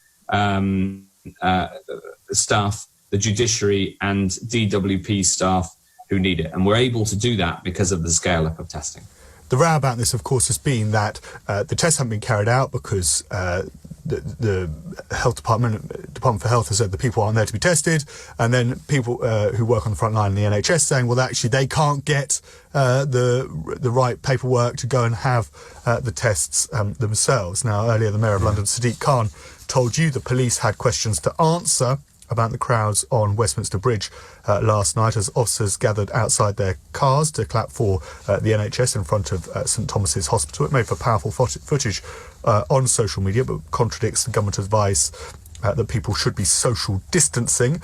staff, the judiciary and DWP staff who need it. And we're able to do that because of the scale up of testing. The row about this, of course, has been that the tests haven't been carried out because the Health Department for Health has said the people aren't there to be tested, and then people who work on the front line in the NHS saying, well, actually, they can't get the right paperwork to go and have the tests themselves. Now, earlier, the Mayor of London, Sadiq Khan, told you the police had questions to answer about the crowds on Westminster Bridge last night as officers gathered outside their cars to clap for the NHS in front of St Thomas's Hospital. It made for powerful footage on social media, but contradicts the government advice that people should be social distancing.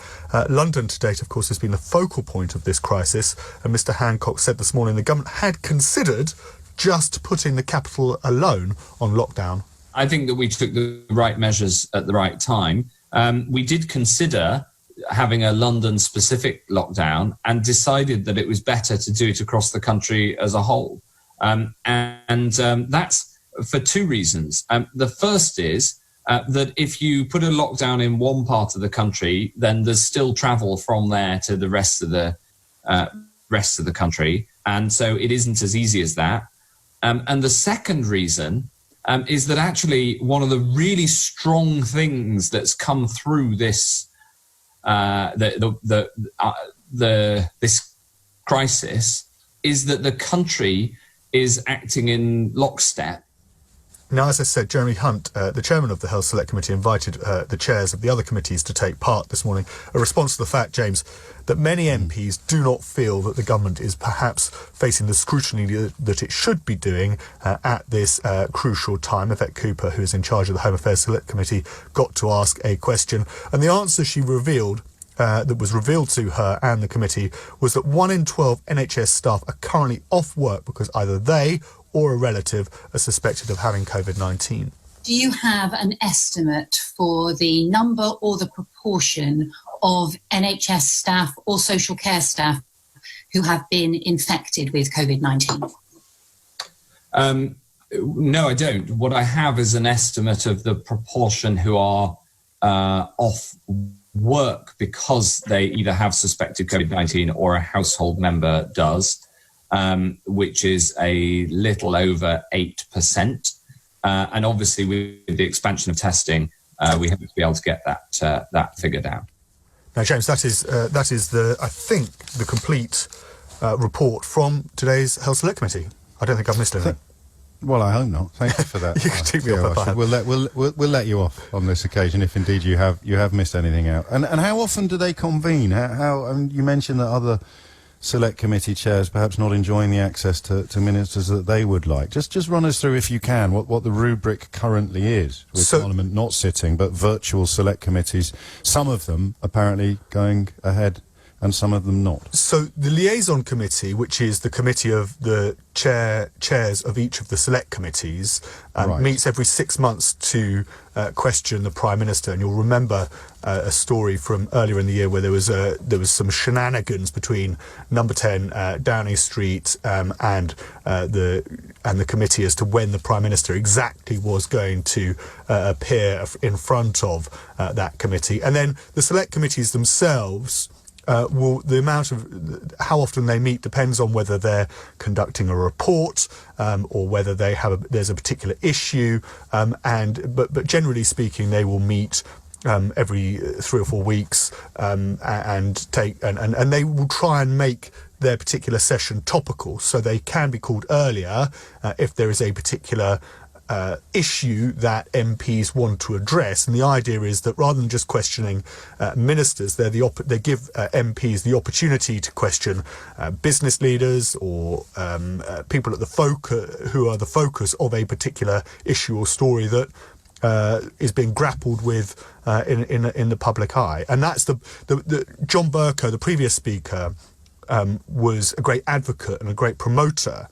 London to date, of course, has been the focal point of this crisis, and Mr Hancock said this morning the government had considered just putting the capital alone on lockdown. I think that we took the right measures at the right time. We did consider having a London-specific lockdown and decided that it was better to do it across the country as a whole. And that's for two reasons. The first is that if you put a lockdown in one part of the country, then there's still travel from there to the rest of the country. And so it isn't as easy as that. And the second reason is that actually one of the really strong things that's come through this this crisis is that the country is acting in lockstep. Now, as I said, Jeremy Hunt, the chairman of the Health Select Committee, invited the chairs of the other committees to take part this morning, a response to the fact, James, that many MPs do not feel that the government is perhaps facing the scrutiny that it should be doing at this crucial time. Yvette Cooper, who is in charge of the Home Affairs Select Committee, got to ask a question, and the answer she revealed that was revealed to her and the committee was that 1 in 12 NHS staff are currently off work because either they or a relative are suspected of having COVID-19. Do you have an estimate for the number or the proportion of NHS staff or social care staff who have been infected with COVID-19? No, I don't. What I have is an estimate of the proportion who are off work because they either have suspected COVID-19 or a household member does, which is a little over 8%. And obviously, with the expansion of testing, we hope to be able to get that figure down. Now, James, that is the complete report from today's Health Select Committee. I don't think I've missed anything. Well, I hope not. Thank you for that. You can take me off. We'll let you off on this occasion if indeed you have missed anything out. And how often do they convene? How you mentioned that other select committee chairs perhaps not enjoying the access to ministers that they would like. Just run us through, if you can, what the rubric currently is with Parliament not sitting, but virtual select committees. Some of them apparently going ahead and some of them not. So the liaison committee, which is the committee of the chairs of each of the select committees, meets every 6 months to question the Prime Minister. And you'll remember a story from earlier in the year where there was some shenanigans between Number 10 Downing Street and the committee as to when the Prime Minister exactly was going to appear in front of that committee. And then the select committees themselves, the amount of how often they meet depends on whether they're conducting a report or whether there's a particular issue. But generally speaking, they will meet every 3 or 4 weeks and they will try and make their particular session topical, so they can be called earlier if there is a particular issue that MPs want to address. And the idea is that rather than just questioning ministers, they give MPs the opportunity to question business leaders or people at who are the focus of a particular issue or story that is being grappled with in the public eye. And that's the John Bercow, the previous speaker, was a great advocate and a great promoter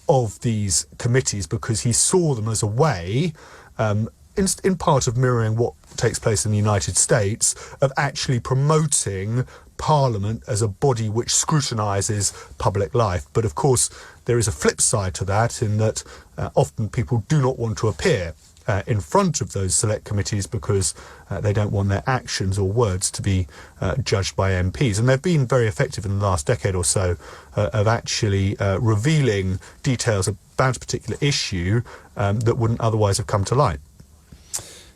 of these committees because he saw them as a way, in part of mirroring what takes place in the United States, of actually promoting Parliament as a body which scrutinises public life. But of course, there is a flip side to that in that often people do not want to appear in front of those select committees because they don't want their actions or words to be judged by MPs. And they've been very effective in the last decade or so of actually revealing details about a particular issue that wouldn't otherwise have come to light.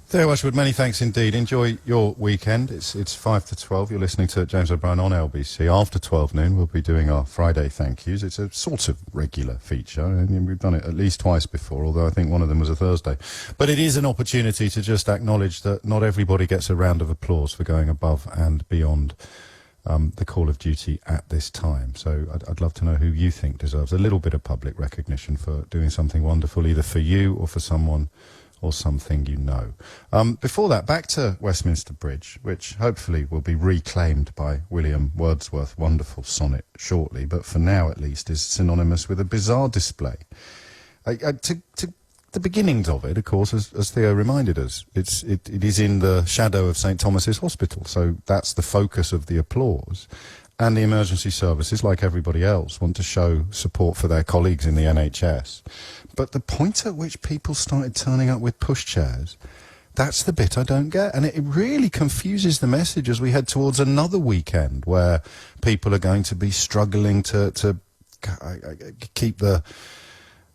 Theo Ashwood, many thanks indeed. Enjoy your weekend. It's 5 to 12. You're listening to James O'Brien on LBC. After 12 noon, we'll be doing our Friday thank yous. It's a sort of regular feature. I mean, we've done it at least twice before, although I think one of them was a Thursday. But it is an opportunity to just acknowledge that not everybody gets a round of applause for going above and beyond the call of duty at this time. So I'd love to know who you think deserves a little bit of public recognition for doing something wonderful, either for you or for someone or something you know. Before that, back to Westminster Bridge, which hopefully will be reclaimed by William Wordsworth's wonderful sonnet shortly, but for now at least is synonymous with a bizarre display. To the beginnings of it, of course, as Theo reminded us, it is in the shadow of St Thomas's Hospital, so that's the focus of the applause. And the emergency services, like everybody else, want to show support for their colleagues in the NHS. But the point at which people started turning up with pushchairs, that's the bit I don't get. And it really confuses the message as we head towards another weekend where people are going to be struggling to keep the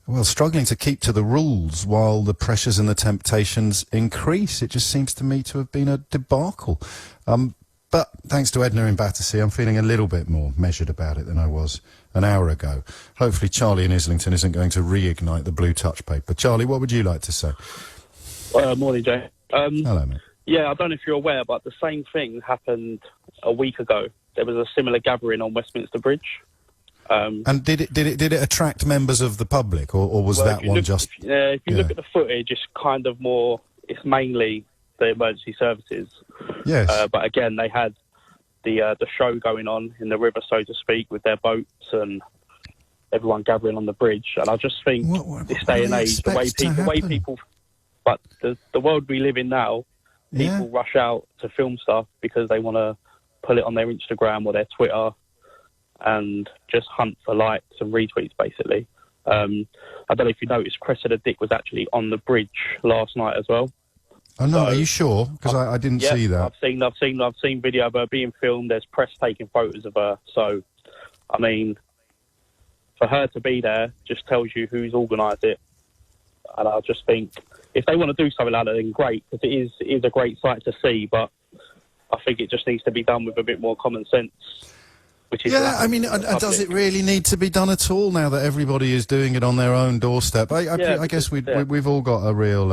well, struggling to keep to the rules while the pressures and the temptations increase. It just seems to me to have been a debacle. But thanks to Edna in Battersea, I'm feeling a little bit more measured about it than I was an hour ago. Hopefully Charlie in Islington isn't going to reignite the blue touch paper. Charlie, what would you like to say? Morning, Jay. Hello, mate. Yeah, I don't know if you're aware, but the same thing happened a week ago. There was a similar gathering on Westminster Bridge. And did it attract members of the public, or was that one just? If you look at the footage, it's kind of more. It's mainly the emergency services. Yes. But again, they had the show going on in the river, so to speak, with their boats and everyone gathering on the bridge. And I just think this day and age, the way people, but the world we live in now, people rush out to film stuff because they want to put it on their Instagram or their Twitter and just hunt for likes and retweets, basically. I don't know if you noticed, Cressida Dick was actually on the bridge last night as well. Oh no, are you sure? Because I didn't see that. I've seen video of her being filmed. There's press taking photos of her. So, I mean, for her to be there just tells you who's organised it. And I just think if they want to do something like that, then great, because it is a great sight to see. But I think it just needs to be done with a bit more common sense. I mean, does it really need to be done at all now that everybody is doing it on their own doorstep? I guess we've all got a real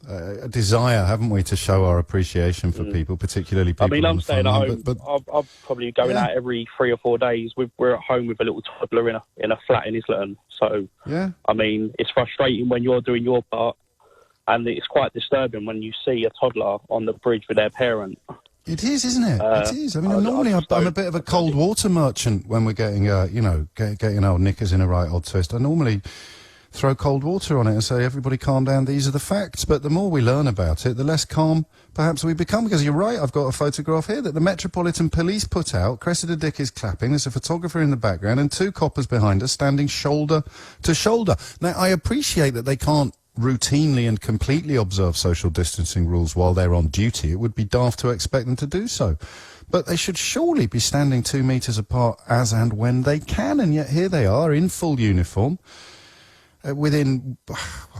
a desire, haven't we, to show our appreciation for people, particularly people. I mean, I'm staying at home. But I'm probably going out every 3 or 4 days. We're at home with a little toddler in a flat in Islington. So, I mean, it's frustrating when you're doing your part, and it's quite disturbing when you see a toddler on the bridge with their parent. It is, isn't it? It is. I mean, normally I'm a bit of a cold water merchant when we're getting, getting our knickers in a right old twist. I normally throw cold water on it and say, everybody calm down, these are the facts. But the more we learn about it, the less calm perhaps we become. Because you're right, I've got a photograph here that the Metropolitan Police put out. Cressida Dick is clapping, there's a photographer in the background and 2 coppers behind her standing shoulder to shoulder. Now, I appreciate that they can't routinely and completely observe social distancing rules while they're on duty. It would be daft to expect them to do so. But they should surely be standing 2 metres apart as and when they can, and yet here they are in full uniform, within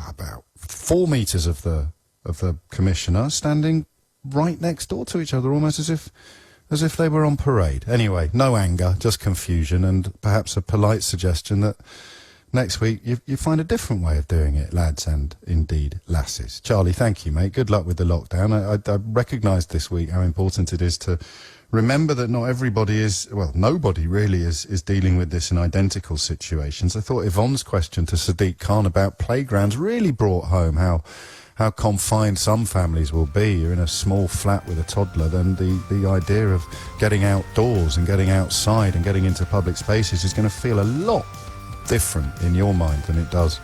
about 4 metres of the commissioner, standing right next door to each other, almost as if they were on parade. Anyway, no anger, just confusion, and perhaps a polite suggestion that next week, you find a different way of doing it, lads and indeed lasses. Charlie, thank you, mate. Good luck with the lockdown. I recognised this week how important it is to remember that not everybody is, well, nobody really is dealing with this in identical situations. I thought Yvonne's question to Sadiq Khan about playgrounds really brought home how confined some families will be. You're in a small flat with a toddler, then the idea of getting outdoors and getting outside and getting into public spaces is going to feel a lot different in your mind than it does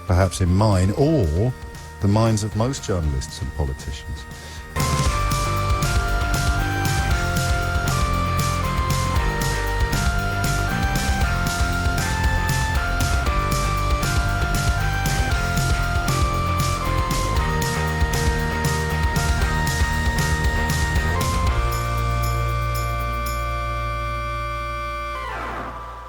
perhaps in mine or the minds of most journalists and politicians.